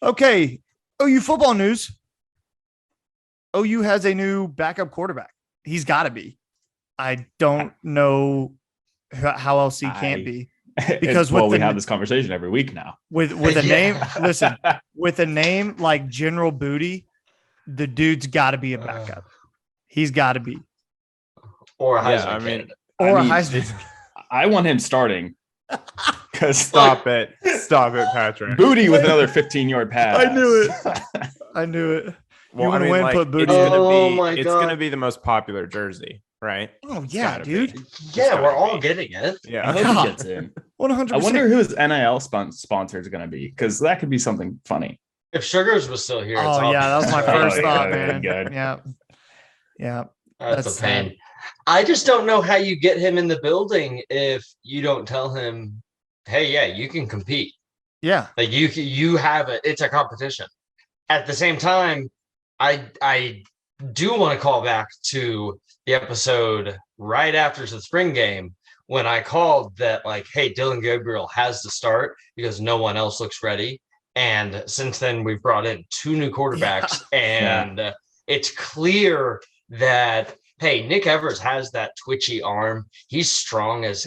Okay. OU football news. OU has a new backup quarterback. He's got to be. I don't know how else he can't be. Because we have this conversation every week now. With a name, listen, with a name like General Booty, the dude's got to be a backup. He's got to be. Or a Heisman candidate. Or a Heisman. I want him starting. Stop it, Patrick. Booty with another 15-yard pass. I knew it. Well, put Booty. It's gonna be the most popular jersey, right? Oh yeah, dude. Yeah, we're all getting it. Yeah, I hope he gets in. 100%. I wonder who his NIL sponsor is going to be, because that could be something funny. If Sugars was still here, that was my first thought, man. Good. Yeah. That's a pain. I just don't know how you get him in the building if you don't tell him, hey, yeah, you can compete. Yeah. Like you have it. It's a competition. At the same time, I do want to call back to the episode right after the spring game when I called that, like, hey, Dylan Gabriel has to start because no one else looks ready. And since then, we've brought in 2 new quarterbacks, and it's clear that, hey, Nick Evers has that twitchy arm. He's strong his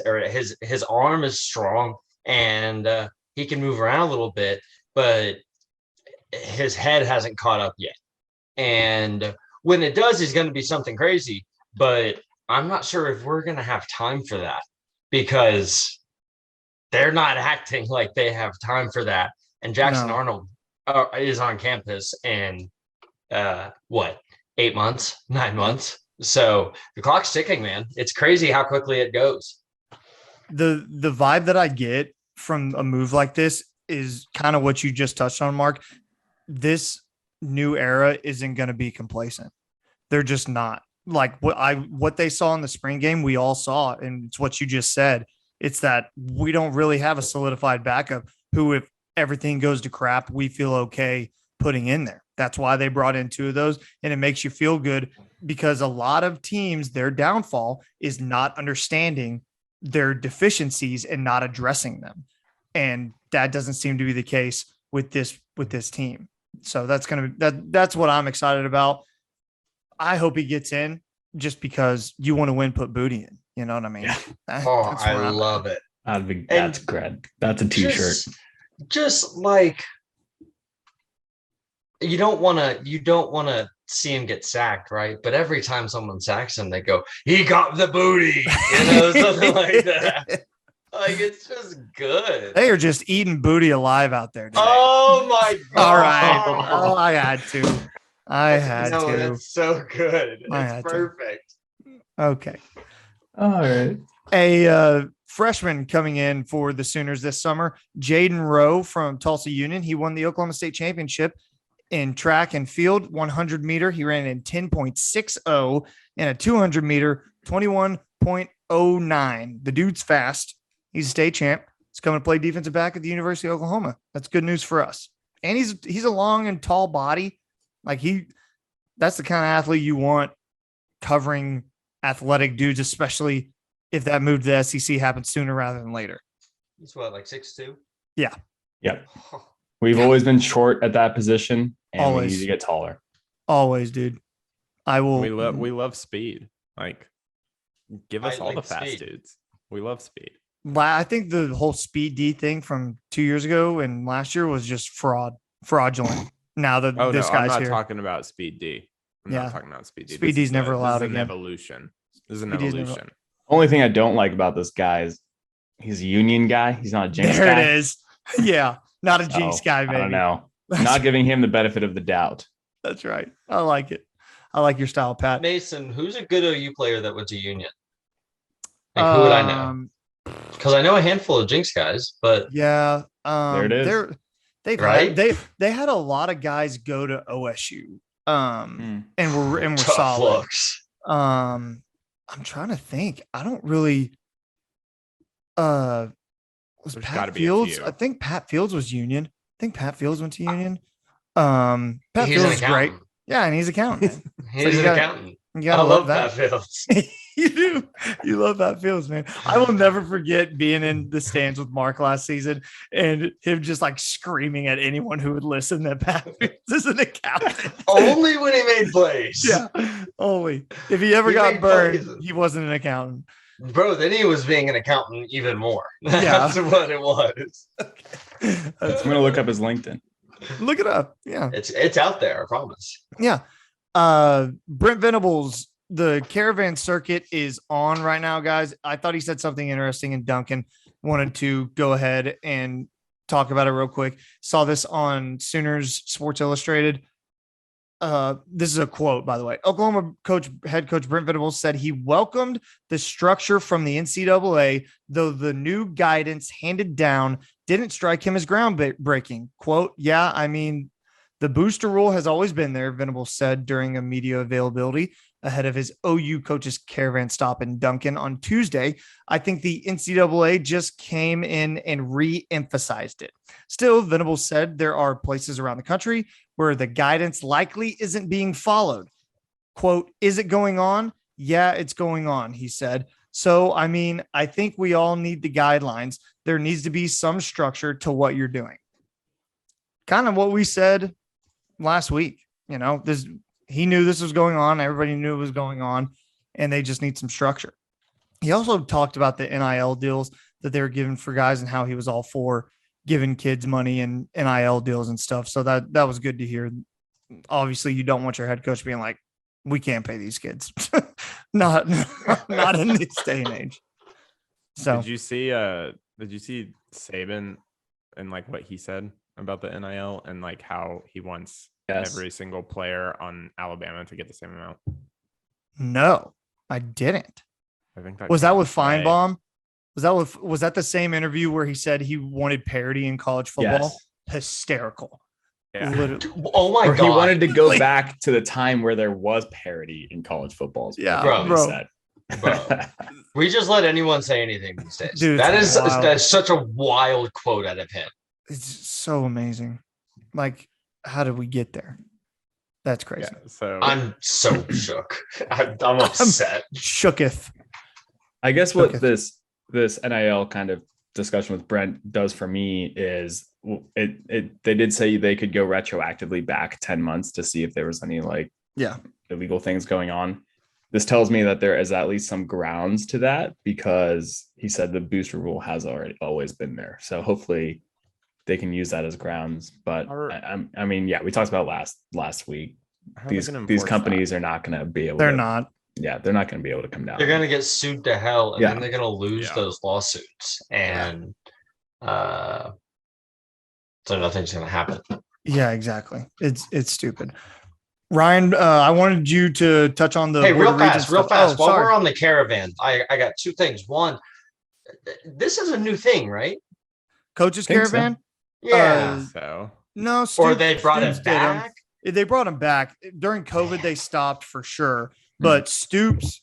arm is strong, and he can move around a little bit, but his head hasn't caught up yet. And when it does, he's going to be something crazy. But I'm not sure if we're going to have time for that, because they're not acting like they have time for that. And Jackson Arnold is on campus in 8 months, 9 months. So the clock's ticking, man. It's crazy how quickly it goes. The vibe that I get from a move like this is kind of what you just touched on, Mark. This new era isn't going to be complacent. They're just not. Like what they saw in the spring game, we all saw, and it's what you just said. It's that we don't really have a solidified backup who, if everything goes to crap, we feel okay putting in there. That's why they brought in 2 of those, and it makes you feel good, because a lot of teams, their downfall is not understanding their deficiencies and not addressing them. And that doesn't seem to be the case with this team. So that's what I'm excited about. I hope he gets in, just because you want to win, put Booty in. You know what I mean? Yeah. I love it. That's great. That's a t-shirt. Just like, you don't want to see him get sacked, right? But every time someone sacks him, they go, he got the booty, something like that. Like, it's just good. They are just eating booty alive out there today. Oh my God. All right. Oh, I had to. It's so good. It's perfect. Okay. All right. A freshman coming in for the Sooners this summer, Jayden Rowe from Tulsa Union. He won the Oklahoma State Championship in track and field. 100 meter, he ran in 10.60, and a 200 meter, 21.09. The dude's fast. He's a state champ. He's coming to play defensive back at the University of Oklahoma. That's good news for us. And he's a long and tall body. Like, that's the kind of athlete you want covering athletic dudes, especially if that move to the SEC happens sooner rather than later. He's what, like 6'2"? Yeah. Yep. We've always been short at that position, and we need to get taller. Always, dude. I will. We love speed. Like, give us all the fast dudes. We love speed. I think the whole Speed D thing from 2 years ago and last year was just fraudulent. Now that this guy's I'm not here. talking about Speed D. I'm not talking about Speed D. Speed D's never allowed again. Evolution. This is an evolution. Only thing I don't like about this guy is he's a union guy. He's not a jinx guy. There it is. Yeah. Not a jinx guy, baby. I don't know. Not giving him the benefit of the doubt. That's right. I like it. I like your style, Pat. Mason, who's a good OU player that went to Union? Like, who would I know? Because I know a handful of jinx guys, but yeah, there it is. They had a lot of guys go to OSU, and we're tough solid. Looks. I'm trying to think. I don't really. Was There's Pat Fields? I think Pat Fields was Union. I think Pat Fields went to Union. Pat Fields is great. Yeah, and he's accountant. He's an accountant. You gotta love that. Pat Fields. You do. You love Pat Fields, man. I will never forget being in the stands with Mark last season and him just like screaming at anyone who would listen that Pat Fields is an accountant. Only when he made plays. Yeah, only. If he ever got burned, he wasn't an accountant. Bro, then he was being an accountant even more. Yeah. That's what it was. I'm going to look up his LinkedIn. Look it up. Yeah. It's out there, I promise. Yeah. Brent Venables, the caravan circuit is on right now, guys. I thought he said something interesting, and Duncan wanted to go ahead and talk about it real quick. Saw this on Sooners Sports Illustrated. This is a quote, by the way. Oklahoma head coach Brent Venables said he welcomed the structure from the NCAA, though the new guidance handed down didn't strike him as groundbreaking. Quote, yeah, I mean, the booster rule has always been there, Venables said during a media availability ahead of his OU coach's caravan stop in Duncan on Tuesday. I think the NCAA just came in and re-emphasized it. Still, Venables said there are places around the country where the guidance likely isn't being followed. Quote, is it going on? Yeah, it's going on, he said. So, I mean, I think we all need the guidelines. There needs to be some structure to what you're doing. Kind of what we said last week. You know, he knew this was going on. Everybody knew it was going on, and they just need some structure. He also talked about the NIL deals that they were giving for guys and how he was all for giving kids money and NIL deals and stuff. So that was good to hear. Obviously, you don't want your head coach being like, we can't pay these kids. not in this day and age. So did you see Saban and like what he said about the NIL and like how he wants every single player on Alabama to get the same amount? No, I didn't. I think was that with Feinbaum? Was that the same interview where he said he wanted parity in college football? Yes. Hysterical. Yeah. Literally. Oh my God. He wanted to go back to the time where there was parity in college football. Yeah, bro. We just let anyone say anything these days. Dude, that's such a wild quote out of him. It's so amazing. Like, how did we get there? That's crazy. Yeah, so I'm so shook. I'm upset. Shooketh. I guess what this NIL kind of discussion with Brent does for me is they did say they could go retroactively back 10 months to see if there was any illegal things going on. This tells me that there is at least some grounds to that, because he said the booster rule has always been there. So hopefully they can use that as grounds. But I mean, we talked about last week. These companies are not going to be able. They're not. Yeah, they're not going to be able to come down. They're going to get sued to hell, and then they're going to lose those lawsuits, and so nothing's going to happen. Yeah, exactly. It's stupid. Ryan, I wanted you to touch on the real fast. While sorry. we're on the caravan, I got two things. One, this is a new thing, right? Coach's caravan. So. Yeah. No, or they brought it back. They brought him back during COVID. They stopped for sure. But Stoops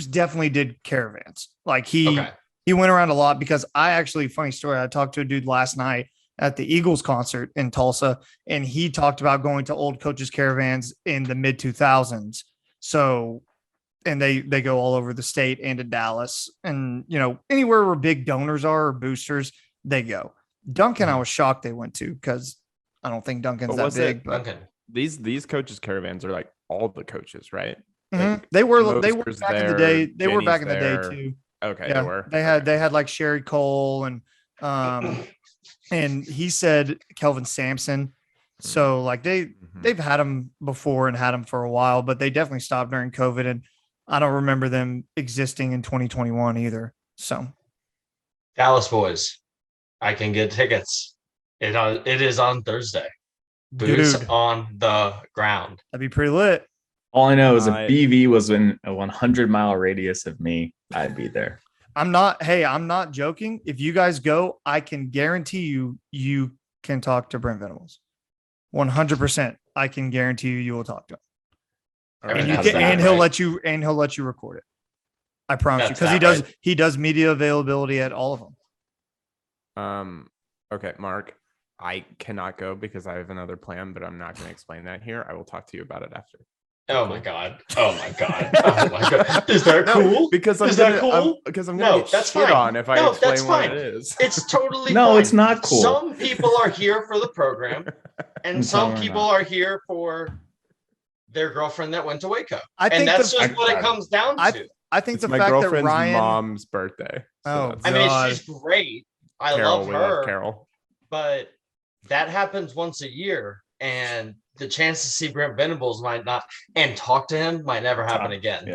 definitely did caravans. Like he went around a lot, because funny story, I talked to a dude last night at the Eagles concert in Tulsa, and he talked about going to old coaches caravans in the mid 2000s. So, and they go all over the state and to Dallas, and, you know, anywhere where big donors are or boosters, they go. Duncan, I was shocked they went to, because I don't think Duncan's that big. But Duncan. These coaches caravans are like all the coaches, right? Mm-hmm. Like, they were back in the day. They Jenny's were back in the there. day too. Okay, yeah, they had like Sherry Cole and he said Kelvin Sampson. So like they've had him before and had him for a while, but they definitely stopped during COVID, and I don't remember them existing in 2021 either. So Dallas boys, I can get tickets. It is on Thursday. Boots on the ground. That'd be pretty lit. All I know is if BV was in a 100-mile radius of me, I'd be there. I'm not joking. If you guys go, I can guarantee you can talk to Brent Venables. 100%. I can guarantee you will talk to him. And he'll let you record it. I promise you, because he does media availability at all of them. Okay, Mark, I cannot go because I have another plan, but I'm not going to explain that here. I will talk to you about it after. Oh my god! Oh my god! Oh my god! Is that cool? Because I'm Is gonna, that cool? because I'm gonna get that's shit fine. on if I No, explain that's what fine. it is. It's totally No, fine. it's not cool. Some people are here for the program, and some Some are people not. are here for their girlfriend that went to Waco. I think And that's the- just what it comes down to. I think It's the my fact that girlfriend's Ryan, mom's birthday. Oh, that's- I mean, God. she's great. I Carol, love we her, love Carol. but that happens once a year, and the chance to see Brent Venables might not and talk to him might never happen again. Yeah.